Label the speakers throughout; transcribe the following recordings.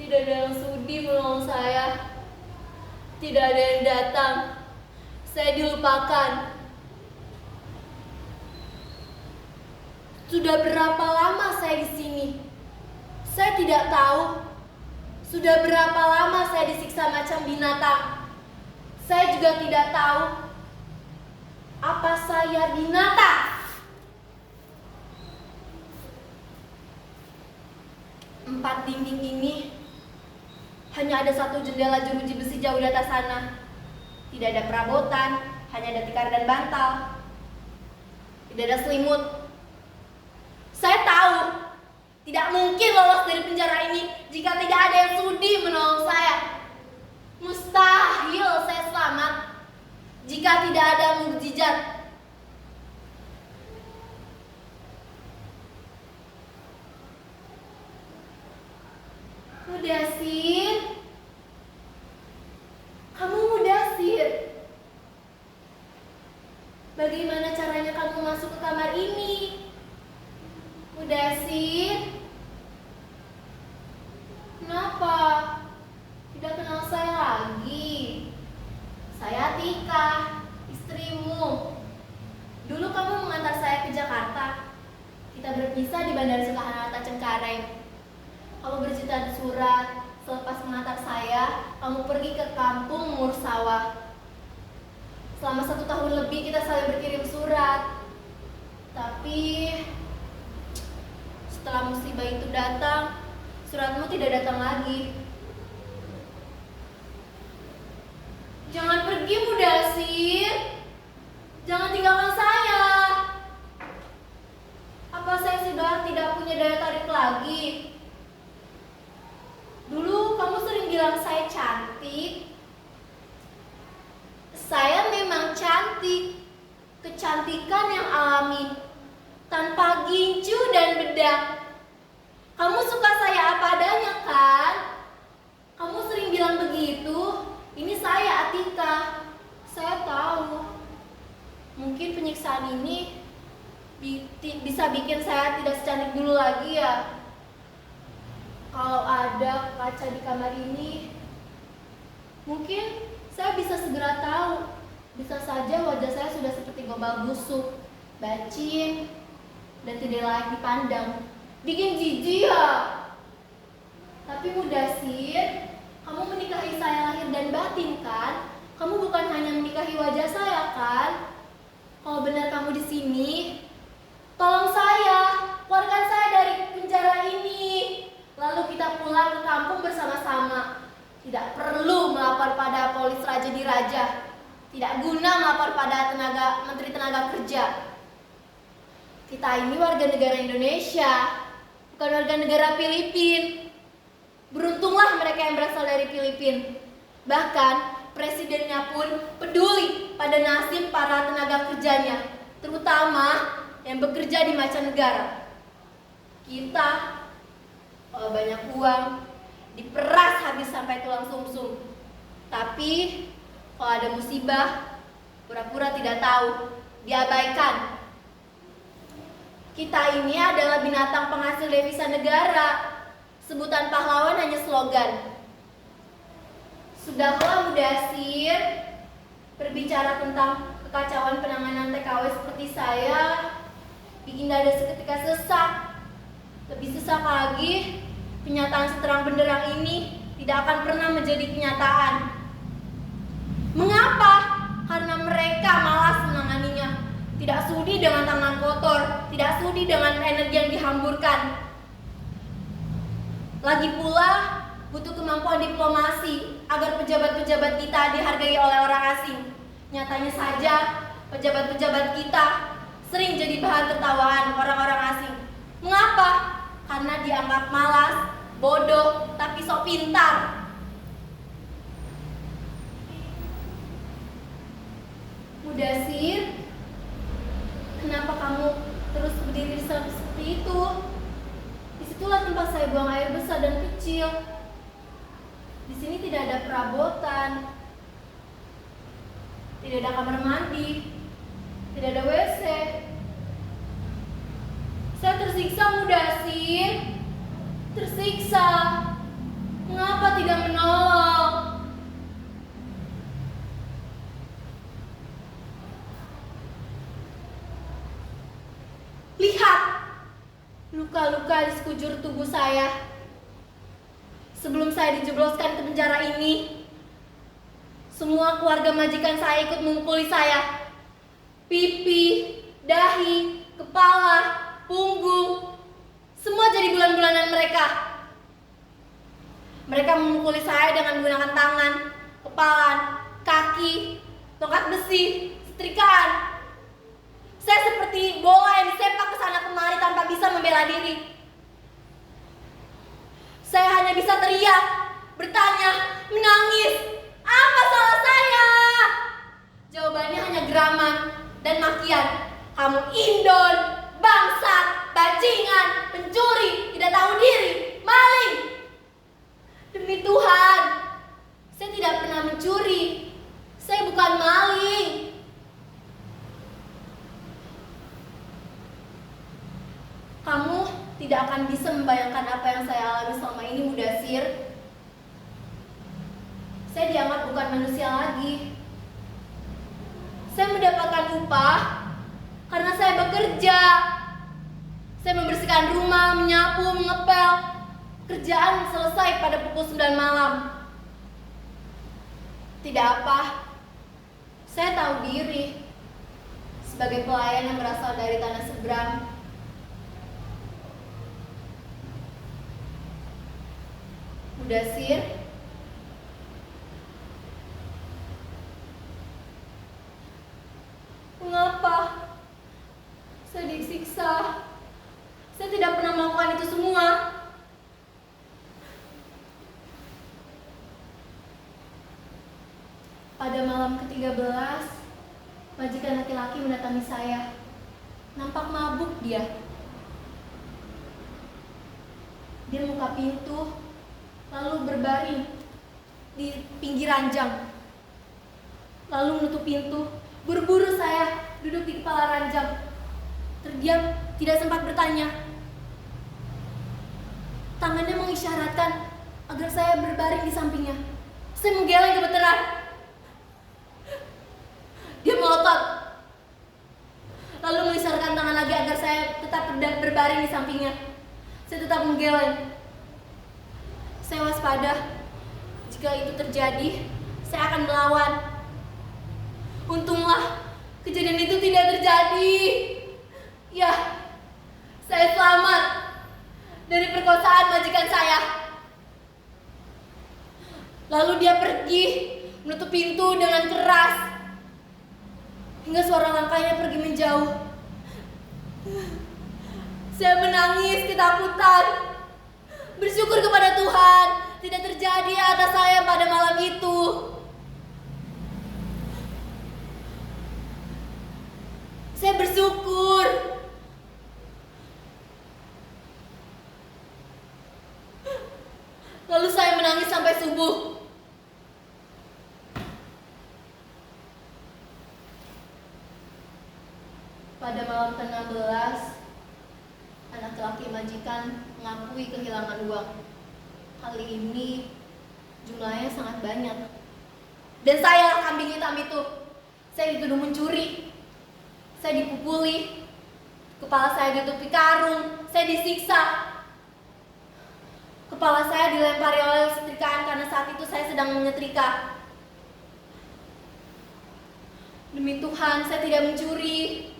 Speaker 1: Tidak ada yang sudi menolong saya. Tidak ada yang datang. Saya dilupakan. Sudah berapa lama saya di sini? Saya tidak tahu. Sudah berapa lama saya disiksa macam binatang? Saya juga tidak tahu. Apa saya binatang? Empat dinding ini hanya ada satu jendela jeruji besi jauh di atas sana. Tidak ada perabotan, hanya ada tikar dan bantal. Tidak ada selimut. Saya tahu tidak mungkin lolos dari penjara ini jika tidak ada yang sudi menolong saya. Mustahil saya selamat jika tidak ada mukjizat. Mudasir, kamu Mudasir. Bagaimana caranya kamu masuk ke kamar ini? Mudasir, kenapa? Tidak kenal saya lagi. Saya Tika, istrimu. Dulu kamu mengantar saya ke Jakarta. Kita berpisah di Bandara Soekarno-Hatta Cengkareng. Kamu bercerita di surat. Selepas mengantar saya, kamu pergi ke kampung Mursawah. Selama 1 tahun lebih kita saling berkirim surat. Tapi setelah musibah itu datang, suratmu tidak datang lagi. Jangan pergi, Mudasir. Jangan tinggalkan saya. Apa saya sudah tidak punya daya tarik lagi? Dulu kamu sering bilang saya cantik. Saya memang cantik. Kecantikan yang alami, tanpa gincu dan bedak. Kamu suka saya apa adanya kan? Kamu sering bilang begitu. Ini saya Atika. Saya tahu. Mungkin penyiksaan ini bisa bikin saya tidak secantik dulu lagi ya. Kalau ada kaca di kamar ini, mungkin saya bisa segera tahu. Bisa saja wajah saya sudah seperti gombal busuk, bacin, dan tidak layak dipandang. Bikin jijik ya. Tapi Mudasir, kamu menikahi saya lahir dan batin kan? Kamu bukan hanya menikahi wajah saya kan? Kalau benar kamu di sini, tolong saya, keluarkan saya dari penjara ini. Lalu kita pulang ke kampung bersama-sama. Tidak perlu melapor pada polis Raja Diraja. Tidak guna melapor pada Menteri Tenaga Kerja. Kita ini warga negara Indonesia, bukan warga negara Filipina. Beruntunglah mereka yang berasal dari Filipina. Bahkan presidennya pun peduli pada nasib para tenaga kerjanya, terutama yang bekerja di mancanegara. Kita kalau banyak uang, diperas habis sampai tulang sumsum. Tapi kalau ada musibah, pura-pura tidak tahu, diabaikan. Kita ini adalah binatang penghasil devisa negara. Sebutan pahlawan hanya slogan. Sudahlah Mudasir, berbicara tentang kekacauan penanganan TKW seperti saya, bikin dada seketika sesak. Lebih sesak lagi, kenyataan seterang benderang ini tidak akan pernah menjadi kenyataan. Mengapa? Karena mereka malas menanganinya. Tidak sudi dengan tangan kotor, tidak sudi dengan energi yang dihamburkan. Lagi pula, butuh kemampuan diplomasi agar pejabat-pejabat kita dihargai oleh orang asing. Nyatanya saja, pejabat-pejabat kita sering jadi bahan tertawaan orang-orang asing. Mengapa? Karena dianggap malas, bodoh, tapi sok pintar. Mudasir, kenapa kamu terus berdiri seperti itu? Disitulah tempat saya buang air besar dan kecil. Di sini tidak ada perabotan, tidak ada kamar mandi, tidak ada WC. Saya tersiksa, Mudasir. Tersiksa. tidak menolong. Lihat luka-luka di sekujur tubuh saya. Sebelum saya dijebloskan ke penjara ini, semua keluarga majikan saya ikut memukuli saya. Pipi, dahi, kepala, punggung, semua jadi bulan-bulanan mereka. Mereka memukuli saya dengan menggunakan tangan, kepala, kaki, tongkat besi, setrikaan. Saya seperti bola yang disepak ke sana kemari tanpa bisa membela diri. Saya hanya bisa teriak, bertanya, menangis. Apa salah saya? Jawabannya hanya geraman dan makian. Kamu indon, bangsat, bajingan, pencuri, tidak tahu diri, maling. Demi Tuhan, saya tidak pernah mencuri. Saya bukan maling. Kamu tidak akan bisa membayangkan apa yang saya alami selama ini, Mudasir. Saya dianggap bukan manusia lagi. Saya mendapatkan upah karena saya bekerja. Saya membersihkan rumah, menyapu, mengepel. Kerjaan selesai pada pukul 9 malam. Tidak apa, saya tahu diri sebagai pelayan yang berasal dari tanah seberang. Mudasir, mengapa saya disiksa? Saya tidak pernah melakukan itu semua. Pada malam ke-13, majikan laki-laki mendatangi saya. Nampak mabuk dia. Dia membuka pintu, lalu berbaring di pinggir ranjang. Lalu menutup pintu. Buru-buru saya duduk di kepala ranjang. Terdiam, tidak sempat bertanya. Tangannya mengisyaratkan agar saya berbaring di sampingnya. Saya menggeleng gemeteran. Dia melotot. Lalu mengisyaratkan tangan lagi agar saya tetap berbaring di sampingnya. Saya tetap menggeleng. Saya waspada. Jika itu terjadi, saya akan melawan. Untunglah kejadian itu tidak terjadi. Ya, saya selamat dari perkosaan majikan saya. Lalu dia pergi, menutup pintu dengan keras, hingga suara langkahnya pergi menjauh. Saya menangis ketakutan, bersyukur kepada Tuhan tidak terjadi atas saya pada malam itu. Saya bersyukur. Lalu saya menangis sampai subuh. Pada malam ke-16, anak laki majikan mengakui kehilangan uang. Kali ini jumlahnya sangat banyak. Dan saya kambing hitam itu. Saya dituduh mencuri. Saya dipukuli. Kepala saya ditutupi karung. Saya disiksa. Kepala saya dilempari oleh setrikaan karena saat itu saya sedang menyetrika. Demi Tuhan, saya tidak mencuri.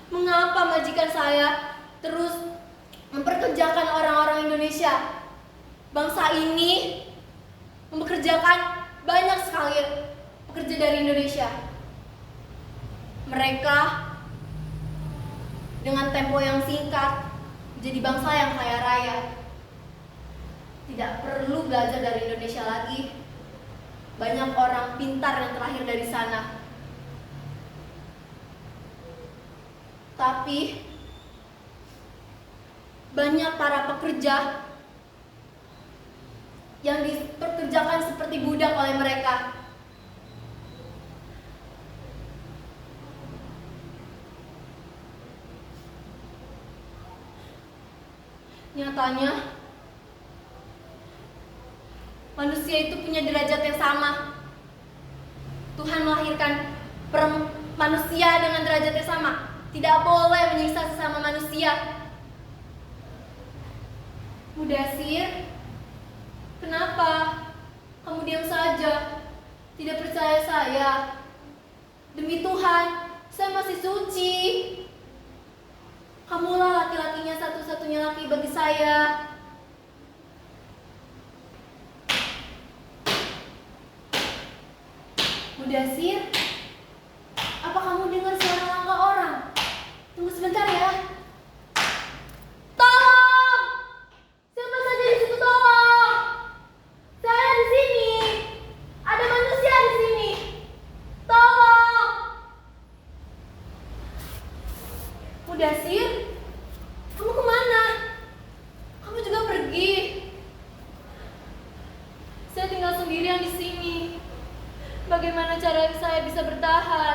Speaker 1: Mengapa majikan saya terus memperkerjakan orang-orang Indonesia? Bangsa ini mempekerjakan banyak sekali pekerja dari Indonesia. Mereka dengan tempo yang singkat menjadi bangsa yang kaya raya. Tidak perlu belajar dari Indonesia lagi. Banyak orang pintar yang terlahir dari sana. Tapi banyak para pekerja yang diperkerjakan seperti budak oleh mereka. Nyatanya manusia itu punya derajat yang sama. Tuhan melahirkan manusia dengan derajat yang sama. Tidak boleh menyiksa sesama manusia. Mudasir, kenapa kamu diam saja? Tidak percaya saya? Demi Tuhan, saya masih suci. Kamulah laki-lakinya satu-satunya laki bagi saya. Mudasir, apa kamu dengar suara langkah orang? Tunggu sebentar ya. Tolong! Siapa saja di situ, tolong! Saya di sini. Ada manusia di sini. Tolong! Mudasir, kamu kemana? Kamu juga pergi. Saya tinggal sendirian di sini. Bagaimana cara saya bisa bertahan?